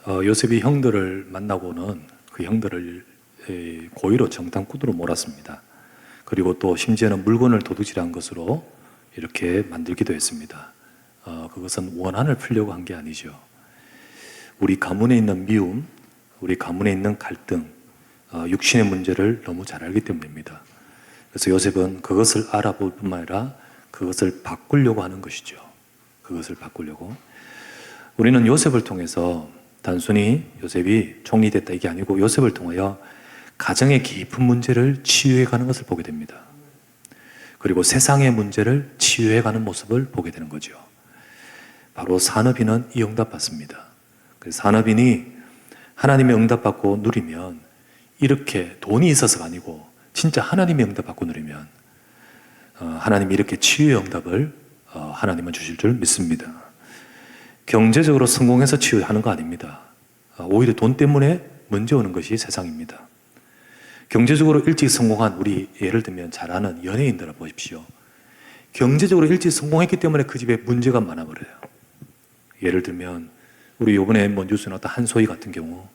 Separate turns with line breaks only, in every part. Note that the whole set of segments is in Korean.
요셉이 형들을 만나고는 그 형들을 고의로 정탐꾼으로 몰았습니다. 그리고 또 심지어는 물건을 도둑질한 것으로 이렇게 만들기도 했습니다. 그것은 원한을 풀려고 한 게 아니죠. 우리 가문에 있는 미움, 우리 가문에 있는 갈등, 육신의 문제를 너무 잘 알기 때문입니다. 그래서 요셉은 그것을 알아볼 뿐만 아니라 그것을 바꾸려고 하는 것이죠. 그것을 바꾸려고. 우리는 요셉을 통해서 단순히 요셉이 총리됐다 이게 아니고 요셉을 통하여 가정의 깊은 문제를 치유해가는 것을 보게 됩니다. 그리고 세상의 문제를 치유해가는 모습을 보게 되는 거죠. 바로 산업인은 이 응답받습니다. 산업인이 하나님의 응답받고 누리면 이렇게 돈이 있어서가 아니고 진짜 하나님의 응답받고 누리면 하나님이 이렇게 치유의 응답을 하나님은 주실 줄 믿습니다. 경제적으로 성공해서 치유하는 거 아닙니다. 오히려 돈 때문에 문제 오는 것이 세상입니다. 경제적으로 일찍 성공한 우리 예를 들면 잘 아는 연예인들을 보십시오. 경제적으로 일찍 성공했기 때문에 그 집에 문제가 많아버려요. 예를 들면 우리 이번에 뉴스에 나왔던 한소희 같은 경우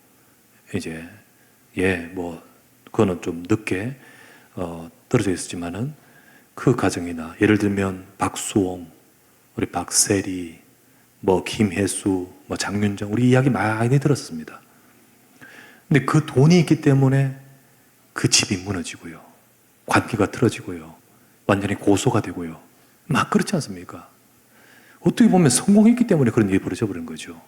이제 그거는 좀 늦게 떨어져 있었지만은 그 가정이나 예를 들면 박수홍, 우리 박세리, 김혜수, 장윤정 우리 이야기 많이 들었습니다. 근데 그 돈이 있기 때문에 그 집이 무너지고요. 관계가 틀어지고요. 완전히 고소가 되고요. 막 그렇지 않습니까? 어떻게 보면 성공했기 때문에 그런 일이 벌어져 버린 거죠.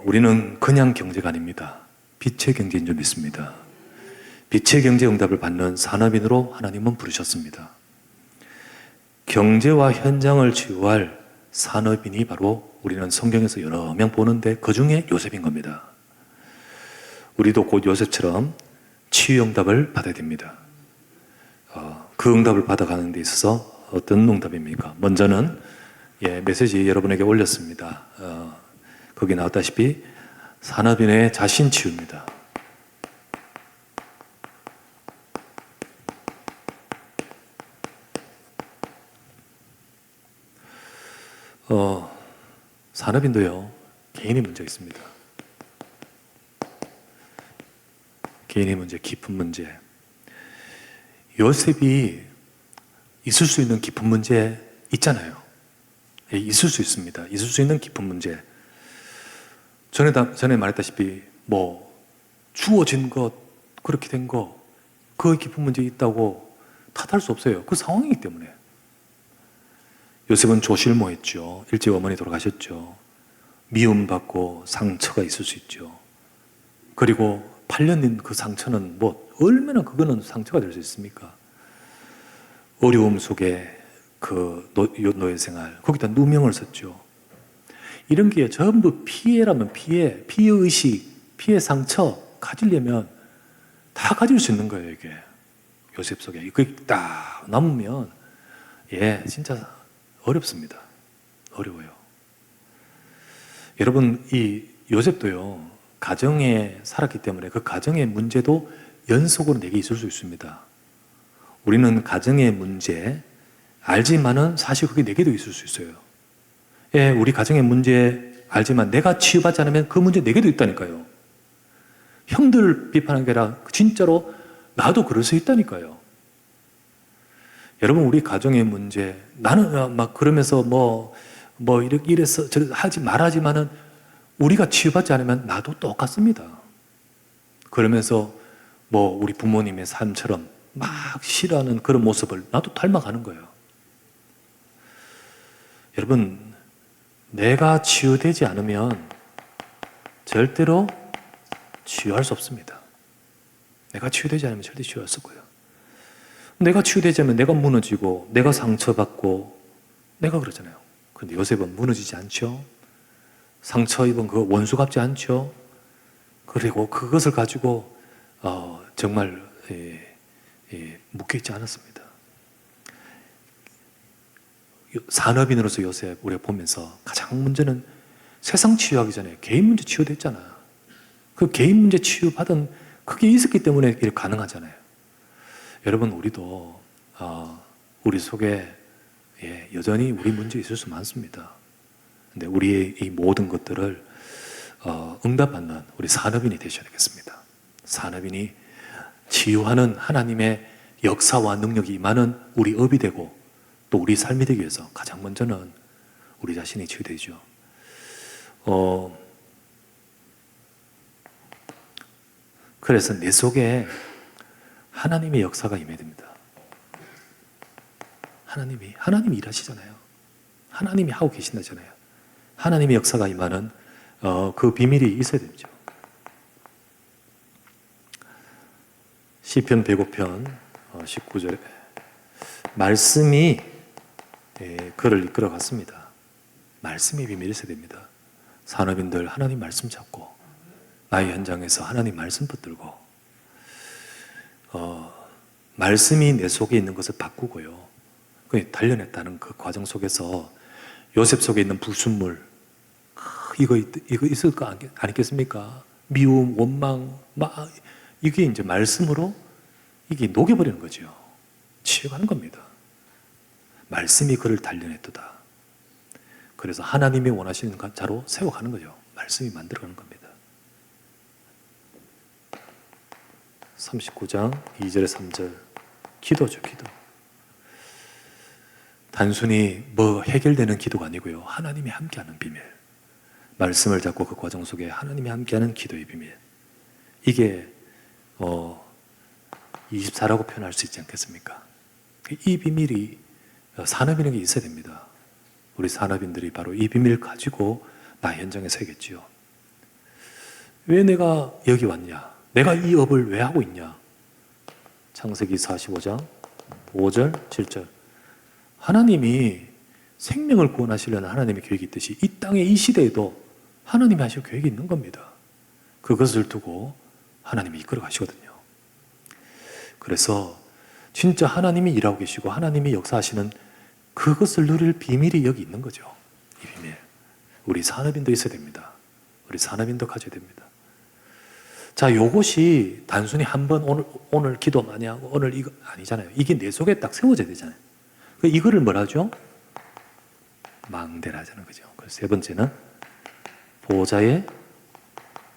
우리는 그냥 경제가 아닙니다. 빛의 경제인 줄 믿습니다. 빛의 경제 응답을 받는 산업인으로 하나님은 부르셨습니다. 경제와 현장을 치유할 산업인이 바로 우리는 성경에서 여러 명 보는데 그 중에 요셉인 겁니다. 우리도 곧 요셉처럼 치유 응답을 받아야 됩니다. 그 응답을 받아가는 데 있어서 어떤 응답입니까? 먼저는 메시지 여러분에게 올렸습니다. 거기 나왔다시피 산업인의 자신 치유입니다. 산업인도요, 개인의 문제가 있습니다. 개인의 문제, 깊은 문제. 요셉이 있을 수 있는 깊은 문제 있잖아요. 있을 수 있습니다. 있을 수 있는 깊은 문제. 전에 말했다시피 주어진 것, 그렇게 된 거, 그 깊은 문제 있다고 탓할 수 없어요. 그 상황이기 때문에. 요셉은 조실모했죠. 일찍 어머니 돌아가셨죠. 미움받고 상처가 있을 수 있죠. 그리고 8년인 그 상처는 얼마나 그거는 상처가 될 수 있습니까? 어려움 속에 그 노예생활, 거기다 누명을 썼죠. 이런 게 전부 피해라면 피해의식, 피해 상처 가지려면 다 가질 수 있는 거예요, 이게. 요셉 속에. 그게 딱 남으면, 진짜 어렵습니다. 어려워요. 여러분, 이 요셉도요, 가정에 살았기 때문에 그 가정의 문제도 연속으로 내게 있을 수 있습니다. 우리는 가정의 문제 알지만은 사실 그게 내게도 있을 수 있어요. 우리 가정의 문제 알지만 내가 치유받지 않으면 그 문제 내게도 있다니까요. 형들 비판한 게 아니라 진짜로 나도 그럴 수 있다니까요. 여러분, 우리 가정의 문제, 나는 그러면서 이래서 하지 말하지만은 우리가 치유받지 않으면 나도 똑같습니다. 그러면서 우리 부모님의 삶처럼 막 싫어하는 그런 모습을 나도 닮아가는 거예요. 여러분, 내가 치유되지 않으면 절대로 치유할 수 없습니다. 내가 치유되지 않으면 절대 치유할 수 없고요. 내가 치유되지 않으면 내가 무너지고 내가 상처받고 내가 그러잖아요. 그런데 요셉은 무너지지 않죠. 상처 입은 그 원수 같지 않죠. 그리고 그것을 가지고 정말 묶여있지 않았습니다. 산업인으로서 요셉 우리가 보면서 가장 문제는 세상 치유하기 전에 개인 문제 치유됐잖아요. 그 개인 문제 치유받은 그게 있었기 때문에 이렇게 가능하잖아요. 여러분, 우리도 우리 속에 여전히 우리 문제 있을 수 많습니다. 근데 우리의 이 모든 것들을 응답받는 우리 산업인이 되셔야 되겠습니다. 산업인이 치유하는 하나님의 역사와 능력이 임하는 우리 업이 되고 또 우리 삶이 되기 위해서 가장 먼저는 우리 자신이 치유되죠. 그래서 내 속에 하나님의 역사가 임해야 됩니다. 하나님이 일하시잖아요. 하나님이 하고 계신다잖아요. 하나님의 역사가 임하는 그 비밀이 있어야 되죠. 시편 105편 19절에 말씀이 그를 이끌어 갔습니다. 말씀의 비밀이 있어야 됩니다. 산업인들 하나님 말씀 잡고 나의 현장에서 하나님 말씀 붙들고 말씀이 내 속에 있는 것을 바꾸고요. 단련했다는 그 과정 속에서 요셉 속에 있는 불순물 이거 있을 거 아니겠습니까? 미움, 원망 이게 이제 말씀으로 이게 녹여버리는 거죠. 치유하는 겁니다. 말씀이 그를 단련했도다. 그래서 하나님이 원하시는 자로 세워가는 거죠. 말씀이 만들어가는 겁니다. 39장 2절에 3절 기도죠. 기도. 단순히 뭐 해결되는 기도가 아니고요. 하나님이 함께하는 비밀. 말씀을 잡고 그 과정 속에 하나님이 함께하는 기도의 비밀. 이게 24라고 표현할 수 있지 않겠습니까? 이 비밀이 산업인에게 있어야 됩니다. 우리 산업인들이 바로 이 비밀을 가지고 나 현장에 서겠지요. 왜 내가 여기 왔냐? 내가 이 업을 왜 하고 있냐? 창세기 45장 5절 7절 하나님이 생명을 구원하시려는 하나님의 계획이 있듯이 이 땅의 이 시대에도 하나님이 하실 계획이 있는 겁니다. 그것을 두고 하나님이 이끌어 가시거든요. 그래서 진짜 하나님이 일하고 계시고 하나님이 역사하시는 그것을 누릴 비밀이 여기 있는 거죠. 이 비밀. 우리 산업인도 있어야 됩니다. 우리 산업인도 가져야 됩니다. 자, 요것이 단순히 한번 오늘 기도 많이 하고 오늘 이거 아니잖아요. 이게 내 속에 딱 세워져야 되잖아요. 이거를 뭐라 하죠? 망대라 하자는 거죠. 그래서 세 번째는 보호자의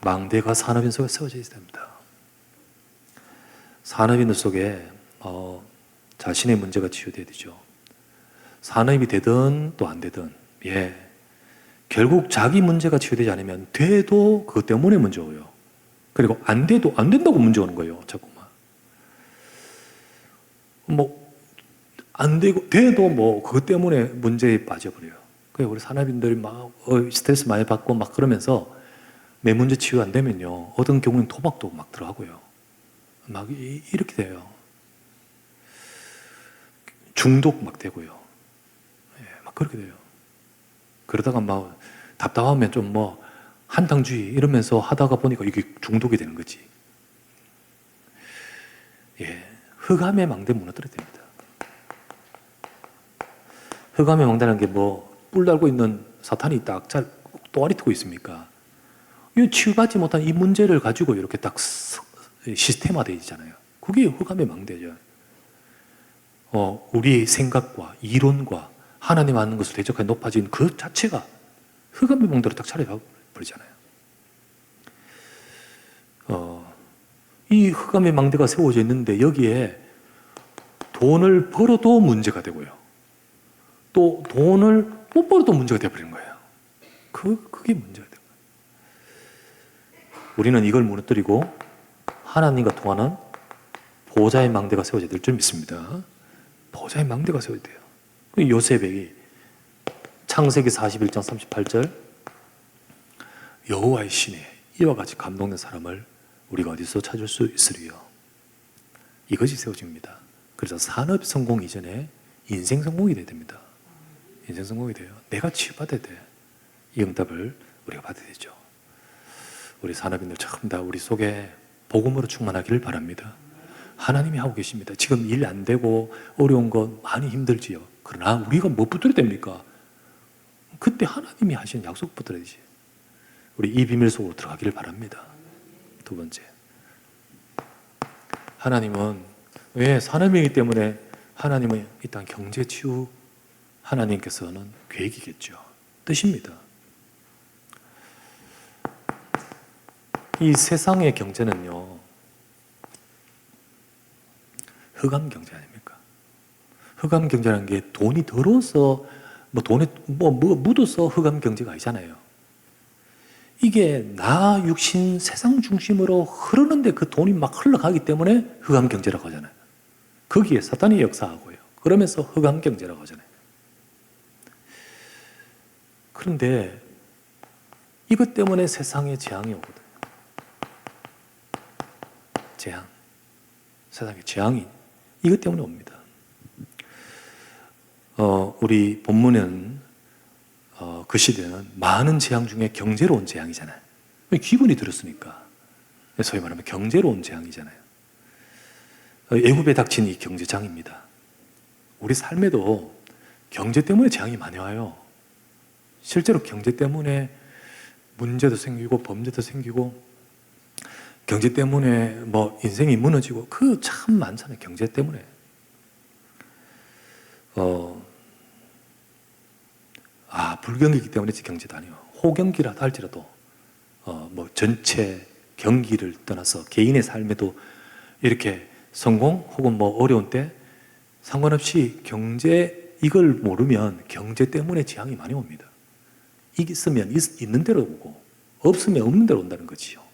망대가 산업인 속에 세워져 있어야 됩니다. 산업인들 속에 자신의 문제가 치유돼야 되죠. 산업이 되든 또 안 되든 결국 자기 문제가 치유되지 않으면 돼도 그것 때문에 문제 오요. 그리고 안 된다고 문제 오는 거예요. 자꾸만. 안 되고 돼도 그것 때문에 문제에 빠져버려요. 그래서 우리 산업인들이 막 스트레스 많이 받고 막 그러면서 내 문제 치유 안 되면요. 어떤 경우는 도박도 막 들어가고요. 막 이렇게 돼요. 중독 막 되고요. 막 그렇게 돼요. 그러다가 막 답답하면 좀 한탕주의 이러면서 하다가 보니까 이게 중독이 되는 거지. 흑암의 망대 무너뜨려야 됩니다. 흑암의 망대라는 게 뿔 달고 있는 사탄이 딱 잘 또아리 트고 있습니까? 이 치유받지 못한 이 문제를 가지고 이렇게 딱 시스템화되어 있잖아요. 그게 흑암의 망대죠. 우리의 생각과 이론과 하나님 아는 것을 대적하게 높아진 그 자체가 흑암의 망대로 딱 차려버리잖아요. 이 흑암의 망대가 세워져 있는데 여기에 돈을 벌어도 문제가 되고요. 또 돈을 못 벌어도 문제가 되어버리는 거예요. 그게 문제가 되는 거예요. 우리는 이걸 무너뜨리고 하나님과 통하는 보호자의 망대가 세워져야 될 줄 믿습니다. 보호자의 망대가 세워져야 돼요. 요셉이 창세기 41장 38절 여호와의 신에 이와 같이 감동된 사람을 우리가 어디서 찾을 수 있으리요. 이것이 세워집니다. 그래서 산업 성공 이전에 인생 성공이 돼야 됩니다. 인생 성공이 돼요. 내가 치유받아야 돼. 이 응답을 우리가 받아야 되죠. 우리 산업인들 전부 다 우리 속에 복음으로 충만하기를 바랍니다. 하나님이 하고 계십니다. 지금 일 안 되고 어려운 거 많이 힘들지요. 그러나 우리가 뭐 붙들어야 됩니까? 그때 하나님이 하신 약속 붙들어야지. 우리 이 비밀 속으로 들어가기를 바랍니다. 두 번째, 하나님은 왜 산업이기 때문에 하나님은 이 땅 경제 치유 하나님께서는 계획이겠죠. 뜻입니다. 이 세상의 경제는요, 흑암 경제 아닙니까? 흑암 경제라는 게 돈이 더러워서, 돈에 묻어서 흑암 경제가 아니잖아요. 이게 나 육신 세상 중심으로 흐르는데 그 돈이 막 흘러가기 때문에 흑암 경제라고 하잖아요. 거기에 사탄이 역사하고요. 그러면서 흑암 경제라고 하잖아요. 그런데 이것 때문에 세상에 재앙이 오거든요. 재앙. 세상에 재앙이 이것 때문에 옵니다. 우리 본문은 그 시대는 많은 재앙 중에 경제로 온 재앙이잖아요. 기분이 들었으니까. 소위 말하면 경제로 온 재앙이잖아요. 애굽에 닥친 이 경제장입니다. 우리 삶에도 경제 때문에 재앙이 많이 와요. 실제로 경제 때문에 문제도 생기고 범죄도 생기고 경제 때문에 인생이 무너지고 그 참 많잖아요. 경제 때문에. 불경기이기 때문에 경제도 아니에요. 호경기라도 할지라도 전체 경기를 떠나서 개인의 삶에도 이렇게 성공 혹은 어려운 때 상관없이 경제 이걸 모르면 경제 때문에 재앙이 많이 옵니다. 있으면 있는 대로 오고 없으면 없는 대로 온다는 거지요.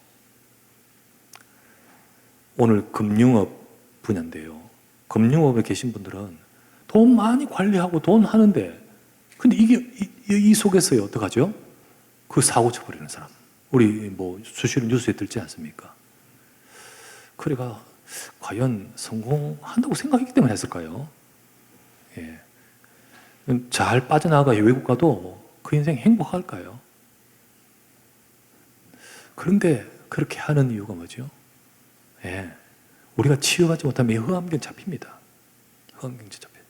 오늘 금융업 분야인데요. 금융업에 계신 분들은 돈 많이 관리하고 돈 하는데 근데 이 속에서요 어떡하죠? 그 사고 쳐버리는 사람. 우리 수시로 뉴스에 들지 않습니까? 그래가 과연 성공한다고 생각했기 때문에 했을까요? 예. 잘 빠져나가 외국 가도 그 인생 행복할까요? 그런데 그렇게 하는 이유가 뭐죠? 예. 우리가 치유하지 못하면 이 흑암경 잡힙니다. 흑암경 잡혀요.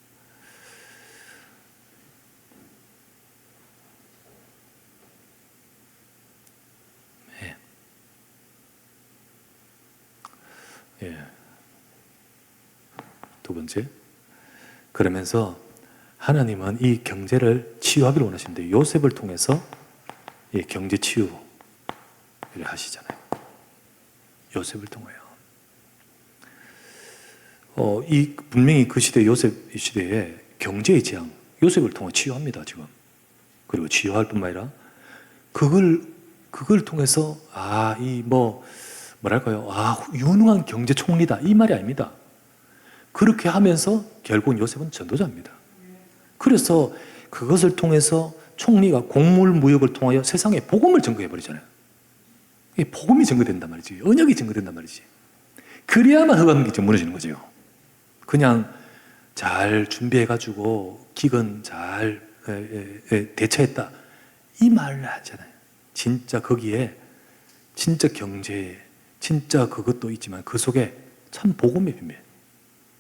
예. 예. 두 번째. 그러면서 하나님은 이 경제를 치유하기를 원하시는데 요셉을 통해서 이 경제 치유를 하시잖아요. 요셉을 통하여. 분명히 그 시대 요셉 시대에 경제의 재앙, 요셉을 통해 치유합니다, 지금. 그리고 치유할 뿐만 아니라 그걸 통해서 유능한 경제 총리다 이 말이 아닙니다. 그렇게 하면서 결국 요셉은 전도자입니다. 그래서 그것을 통해서 총리가 곡물 무역을 통하여 세상에 복음을 증거해 버리잖아요. 복음이 증거된단 말이지. 언약이 증거된단 말이지. 그래야만 흑암경제 무너지는 거죠. 그냥 잘 준비해가지고 기근 잘 대처했다 이 말을 하잖아요. 진짜 거기에 진짜 경제 진짜 그것도 있지만 그 속에 참 복음의 비밀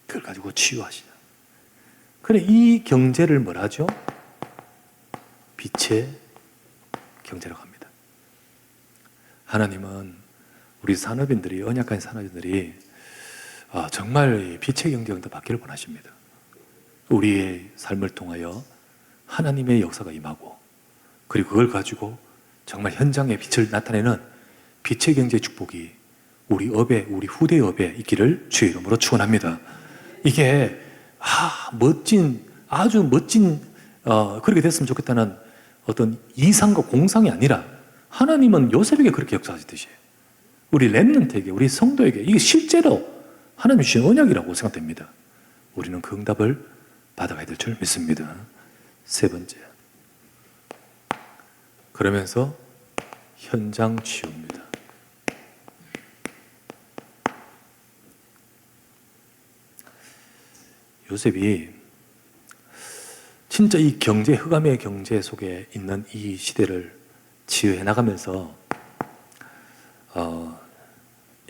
그걸 가지고 치유하시죠. 그래 이 경제를 뭐라 하죠? 빛의 경제라고 합니다. 하나님은 우리 산업인들이 언약한 산업인들이 정말 빛의 경제가 받기를 원하십니다. 우리의 삶을 통하여 하나님의 역사가 임하고 그리고 그걸 가지고 정말 현장의 빛을 나타내는 빛의 경제 축복이 우리 업에 우리 후대 업에 있기를 주의 이름으로 축원합니다. 이게 아주 멋진 그렇게 됐으면 좋겠다는 어떤 이상과 공상이 아니라 하나님은 요셉에게 그렇게 역사하시듯이 우리 렘넌트에게 우리 성도에게 이게 실제로 하나님 주신 언약이라고 생각됩니다. 우리는 그 응답을 받아가야 될 줄 믿습니다. 세 번째, 그러면서 현장 치유입니다. 요셉이 진짜 이 경제, 흑암의 경제 속에 있는 이 시대를 치유해 나가면서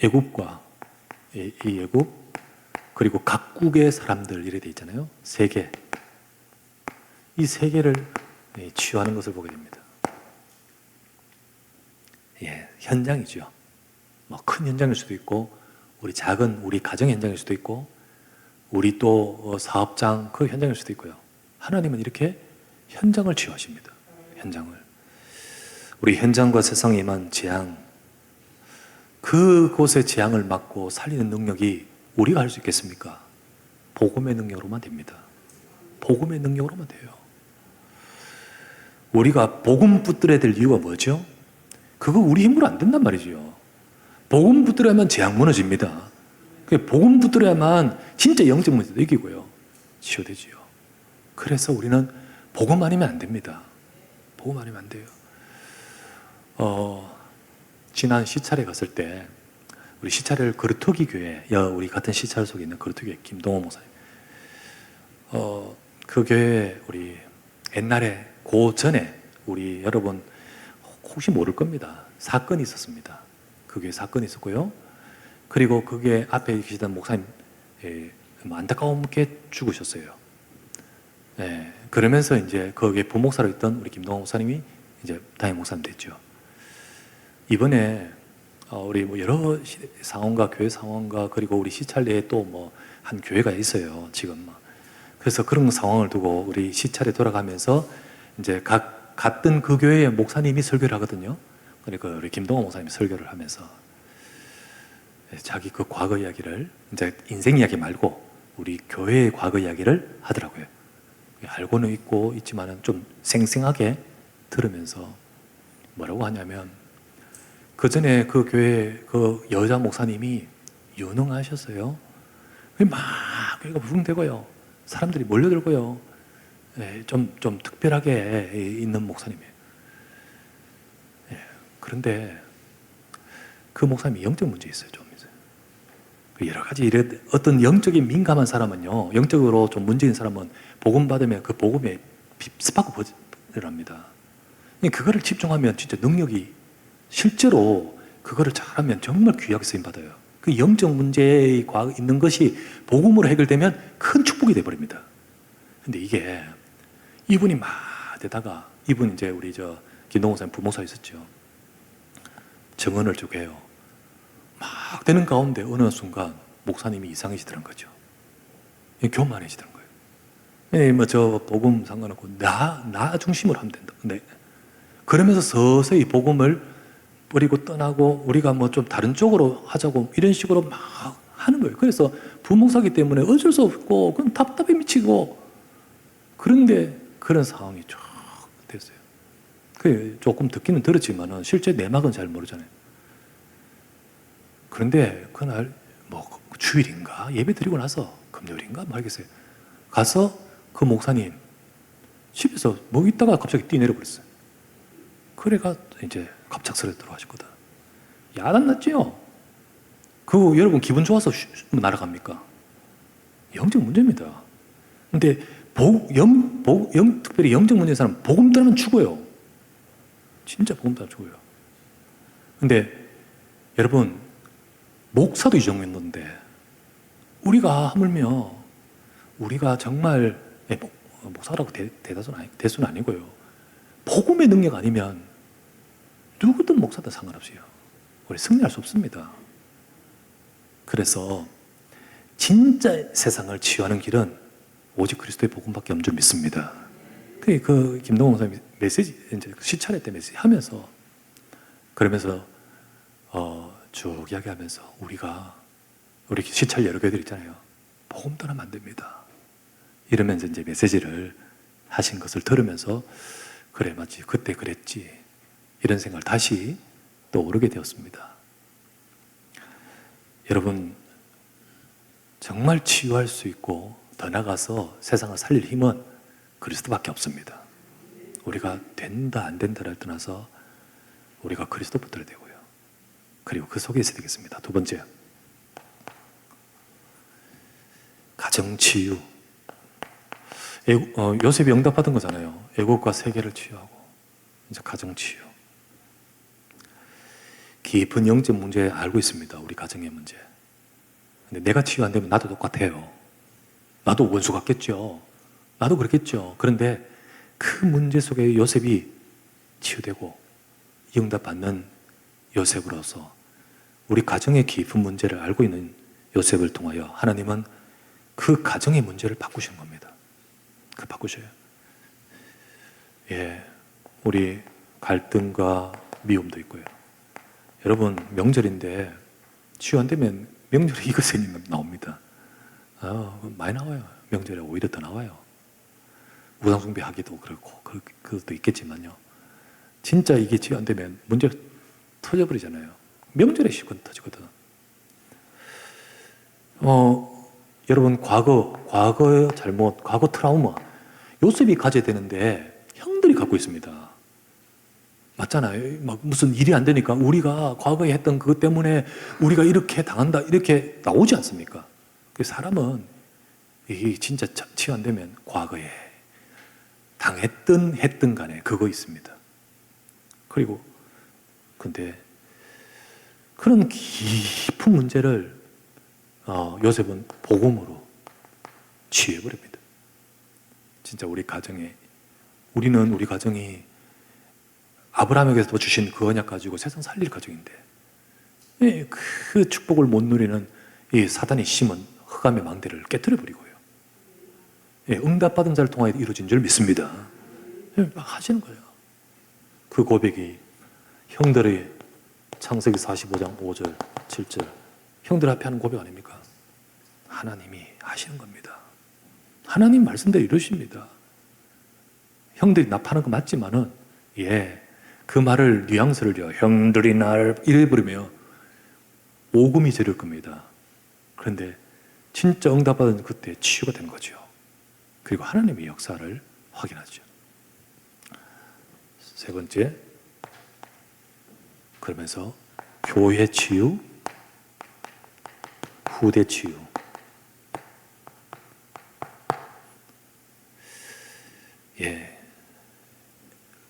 애굽과 이 애굽 그리고 각국의 사람들 이래 돼 있잖아요. 세계. 이 세계를 치유하는 것을 보게 됩니다. 현장이죠. 큰 현장일 수도 있고 우리 작은 우리 가정 현장일 수도 있고 우리 또 사업장 그 현장일 수도 있고요. 하나님은 이렇게 현장을 치유하십니다. 현장을. 우리 현장과 세상에 임한 재앙 그곳의 재앙을 막고 살리는 능력이 우리가 할 수 있겠습니까? 복음의 능력으로만 됩니다. 복음의 능력으로만 돼요. 우리가 복음 붙들어야 될 이유가 뭐죠? 그거 우리 힘으로 안 된단 말이죠. 복음 붙들어야만 재앙 무너집니다. 복음 붙들어야만 진짜 영적 문제도 이기고요. 치유되지요. 그래서 우리는 복음 아니면 안 됩니다. 복음 아니면 안 돼요. 지난 시찰에 갔을 때 우리 시찰을 거르토기 교회, 우리 같은 시찰 속에 있는 거르토기 교회 김동호 목사님, 그 교회 우리 옛날에 그 전에 우리 여러분 혹시 모를 겁니다. 사건이 있었습니다. 그게 사건이 있었고요. 그리고 그게 앞에 계시던 목사님 안타까움게 죽으셨어요. 네, 그러면서 이제 거기에 부목사로 있던 우리 김동호 목사님이 이제 담임 목사님 됐죠. 이번에 우리 뭐 여러 상원과 교회 상원과 그리고 우리 시찰 내에 또 뭐 한 교회가 있어요. 지금 그래서 그런 상황을 두고 우리 시찰에 돌아가면서 이제 갔던 그 교회의 목사님이 설교를 하거든요. 그러니까 우리 김동호 목사님이 설교를 하면서 자기 그 과거 이야기를 이제 인생 이야기 말고 우리 교회의 과거 이야기를 하더라고요. 알고는 있지만은 좀 생생하게 들으면서 뭐라고 하냐면 그 전에 그 교회 그 여자 목사님이 유능하셨어요. 막 교회가 부흥되고요. 사람들이 몰려들고요. 좀 특별하게 있는 목사님이에요. 그런데 그 목사님이 영적 문제 있어요. 좀 있어요. 여러 가지 어떤 영적인 민감한 사람은요, 영적으로 좀 문제 있는 사람은 복음 받으면 그 복음에 스파크 버전을 합니다. 그거를 집중하면 진짜 능력이 실제로 그거를 잘하면 정말 귀하게 쓰임 받아요. 그 영적 문제에 있는 것이 복음으로 해결되면 큰 축복이 돼버립니다. 근데 이게 이분이 막 되다가 이분 이제 우리 김동호 선생님 부목사 있었죠. 증언을 쭉 해요. 막 되는 가운데 어느 순간 목사님이 이상해지더란 거죠. 교만해지더란 거예요. 뭐 복음 상관없고 나 중심으로 하면 된다. 네. 그러면서 서서히 복음을 버리고 떠나고 우리가 뭐 좀 다른 쪽으로 하자고 이런 식으로 막 하는 거예요. 그래서 부목사기 때문에 어쩔 수 없고 그건 답답해 미치고 그런데 그런 상황이 쭉 됐어요. 조금 듣기는 들었지만은 실제 내막은 잘 모르잖아요. 그런데 그날 뭐 주일인가 예배 드리고 나서 금요일인가 뭐 알겠어요. 가서 그 목사님 집에서 뭐 있다가 갑자기 뛰내려 버렸어요. 그래가 이제 갑작스레 들어가셨거든. 야단났지요. 그거 여러분 기분 좋아서 날아갑니까? 영적 문제입니다. 근데 특별히 영적 문제인 사람은 복음 따르면 죽어요. 진짜 복음 따르면 죽어요. 근데 여러분 목사도 이 정도였는데 우리가 하물며 우리가 정말 목사라고 대수는 아니고요. 복음의 능력 아니면 누구든 목사든 상관없어요. 우리 승리할 수 없습니다. 그래서 진짜 세상을 치유하는 길은 오직 그리스도의 복음밖에 없는 줄 믿습니다. 그 김동호 목사님이 메시지 이제 시찰회 때 메시지 하면서 그러면서 쭉 이야기하면서 우리 시찰 여러 교회들 있잖아요. 복음 떠나면 안 됩니다. 이러면서 이제 메시지를 하신 것을 들으면서 그래 맞지 그때 그랬지 이런 생각을 다시 또 오르게 되었습니다. 여러분 정말 치유할 수 있고 더 나아가서 세상을 살릴 힘은 그리스도밖에 없습니다. 우리가 된다 안 된다를 떠나서 우리가 그리스도 붙들어야 되고요. 그리고 그 속에 있어야 되겠습니다. 두 번째, 가정치유. 요셉이 응답받은 거잖아요. 애국과 세계를 치유하고 이제 가정치유. 깊은 영적 문제 알고 있습니다. 우리 가정의 문제. 근데 내가 치유 안 되면 나도 똑같아요. 나도 원수 같겠죠. 나도 그렇겠죠. 그런데 그 문제 속에 요셉이 치유되고 응답받는 요셉으로서 우리 가정의 깊은 문제를 알고 있는 요셉을 통하여 하나님은 그 가정의 문제를 바꾸시는 겁니다. 바꾸셔요. 우리 갈등과 미움도 있고요. 여러분 명절인데 치유 안 되면 명절에 이것이 나옵니다. 많이 나와요. 명절에 오히려 더 나와요. 우상숭배하기도 그렇고 그것도 있겠지만요. 진짜 이게 치유 안 되면 문제 터져버리잖아요. 명절에 시건 터지거든. 여러분 과거의 잘못, 과거 트라우마 요셉이 가져야 되는데 형들이 갖고 있습니다. 맞잖아요. 막 무슨 일이 안 되니까 우리가 과거에 했던 그것 때문에 우리가 이렇게 당한다 이렇게 나오지 않습니까? 사람은 이게 진짜 치유 안 되면 과거에 했든 간에 그거 있습니다. 그리고 근데 그런 깊은 문제를 요셉은 복음으로 치유해버립니다. 진짜 우리 가정이 아브라함에게서 주신 그 언약 가지고 세상 살릴 가정인데 그 축복을 못 누리는 이 사단이 심은 흑암의 망대를 깨뜨려버리고요. 응답받은 자를 통하여 이루어진 줄 믿습니다. 하시는 거예요. 그 고백이 형들의 창세기 45장 5절 7절 형들 앞에 하는 고백 아닙니까? 하나님이 하시는 겁니다. 하나님 말씀대로 이루십니다. 형들이 납하는 거 맞지만은 그 말을 뉘앙스를요. 형들이 날 이래 버리면 오금이 저릴 겁니다. 그런데 진짜 응답받은 그때 치유가 된 거죠. 그리고 하나님의 역사를 확인하죠. 세 번째, 그러면서 교회 치유, 후대 치유.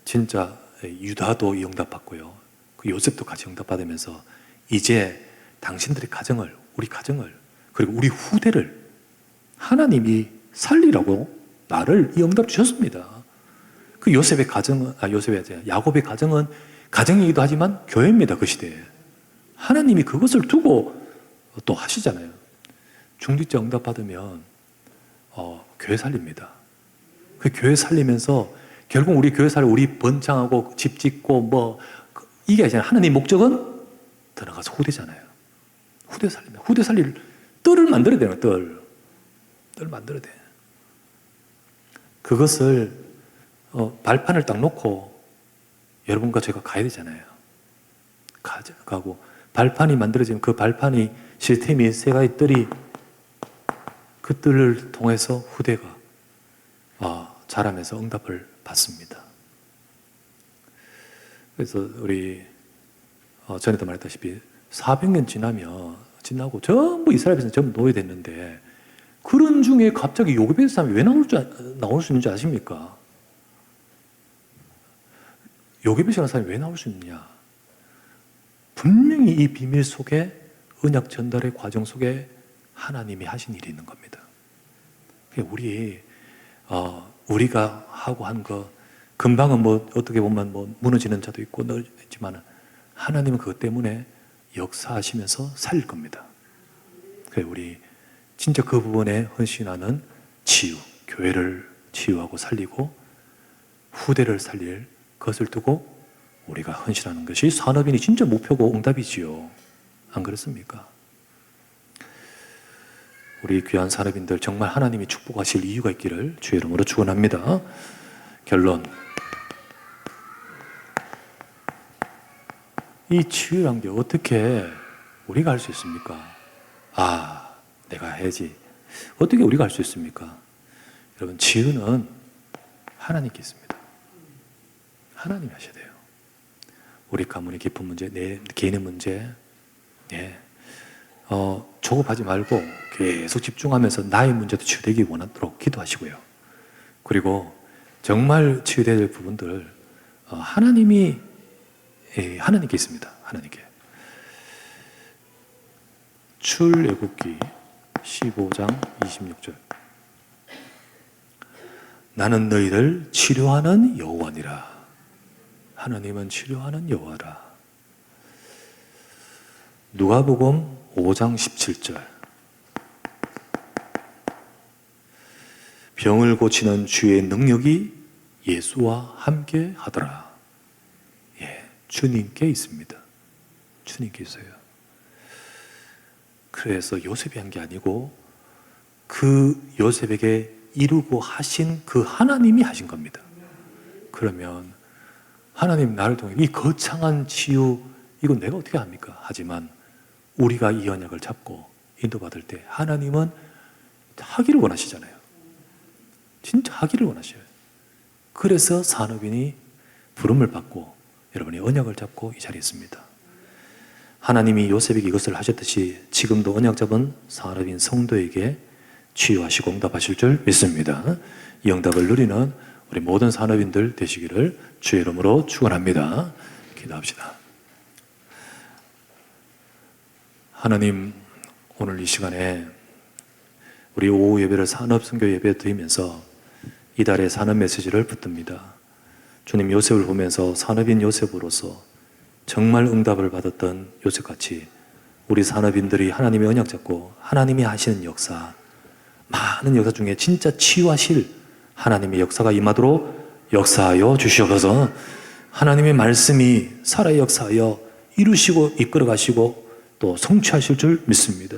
진짜 유다도 응답받고요. 그 요셉도 같이 응답받으면서 이제 당신들의 가정을, 우리 가정을, 그리고 우리 후대를 하나님이 살리라고 나를 이 응답 주셨습니다. 그 요셉의 가정은, 야곱의 가정은 가정이기도 하지만 교회입니다. 그 시대에. 하나님이 그것을 두고 또 하시잖아요. 중직자 응답받으면 교회 살립니다. 그 교회 살리면서 결국 우리 교회 살려 우리 번창하고 집 짓고 이게 아니잖아요. 하나님 목적은 더 나가서 후대잖아요. 후대 살리면 후대 살릴 뜰을 만들어야 되는 거예요. 뜰 만들어야 돼. 그것을 발판을 딱 놓고 여러분과 제가 가야 되잖아요. 가고 발판이 만들어지면 그 발판이 시스템이 세 가지 뜰이 그 뜰을 통해서 후대가 자라면서 응답을 받습니다. 그래서 우리 전에도 말했다시피 400년 지나고 전부 이스라엘에서 전부 노예됐는데 그런 중에 갑자기 요괴 사람이 왜 나올 수 있는지 아십니까? 요괴배신하는 사람이 왜 나올 수 있느냐? 분명히 이 비밀 속에 언약 전달의 과정 속에 하나님이 하신 일이 있는 겁니다. 우리가 하고 한 거 금방은 어떻게 보면 무너지는 자도 있고 있지만 하나님은 그것 때문에 역사하시면서 살릴 겁니다. 우리 진짜 그 부분에 헌신하는 치유, 교회를 치유하고 살리고 후대를 살릴 것을 두고 우리가 헌신하는 것이 산업인이 진짜 목표고 응답이지요. 안 그렇습니까? 우리 귀한 산업인들 정말 하나님이 축복하실 이유가 있기를 주의 이름으로 축원합니다. 결론. 이 치유란 게 어떻게 우리가 할 수 있습니까? 내가 해야지. 어떻게 우리가 할 수 있습니까? 여러분, 치유는 하나님께 있습니다. 하나님이 하셔야 돼요. 우리 가문의 깊은 문제, 내 개인의 문제, 조급하지 말고 계속 집중하면서 나의 문제도 치유되기 원하도록 기도하시고요. 그리고 정말 치유되어야 될 부분들 하나님께 있습니다. 하나님께. 출애굽기 15장 26절. 나는 너희를 치료하는 여호와니라. 하나님은 치료하는 여호와라. 누가복음 5장 17절. 병을 고치는 주의 능력이 예수와 함께 하더라. 주님께 있습니다. 주님께 있어요. 그래서 요셉이 한 게 아니고 그 요셉에게 이루고 하신 그 하나님이 하신 겁니다. 그러면 하나님 나를 통해 이 거창한 치유 이건 내가 어떻게 합니까? 하지만 우리가 이 언약을 잡고 인도받을 때 하나님은 하기를 원하시잖아요. 진짜 하기를 원하셔요. 그래서 산업인이 부름을 받고 여러분이 언약을 잡고 이 자리에 있습니다. 하나님이 요셉에게 이것을 하셨듯이 지금도 언약 잡은 산업인 성도에게 치유하시고 응답하실 줄 믿습니다. 이 응답을 누리는 우리 모든 산업인들 되시기를 주의 이름으로 축원합니다. 기도합시다. 하나님, 오늘 이 시간에 우리 오후 예배를 산업 선교 예배 드리면서 이달의 산업 메시지를 붙듭니다. 주님, 요셉을 보면서 산업인 요셉으로서 정말 응답을 받았던 요셉같이 우리 산업인들이 하나님의 언약 잡고 하나님이 하시는 역사, 많은 역사 중에 진짜 치유하실 하나님의 역사가 임하도록 역사하여 주시옵소서. 하나님의 말씀이 살아 역사하여 이루시고 이끌어 가시고 또 성취하실 줄 믿습니다.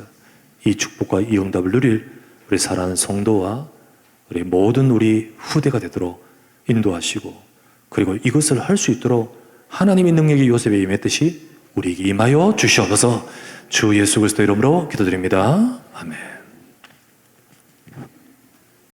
이 축복과 이 응답을 누릴 우리 사랑하는 성도와 우리 모든 우리 후대가 되도록 인도하시고, 그리고 이것을 할 수 있도록 하나님의 능력이 요셉에 임했듯이 우리에게 임하여 주시옵소서. 주 예수 그리스도 이름으로 기도드립니다. 아멘.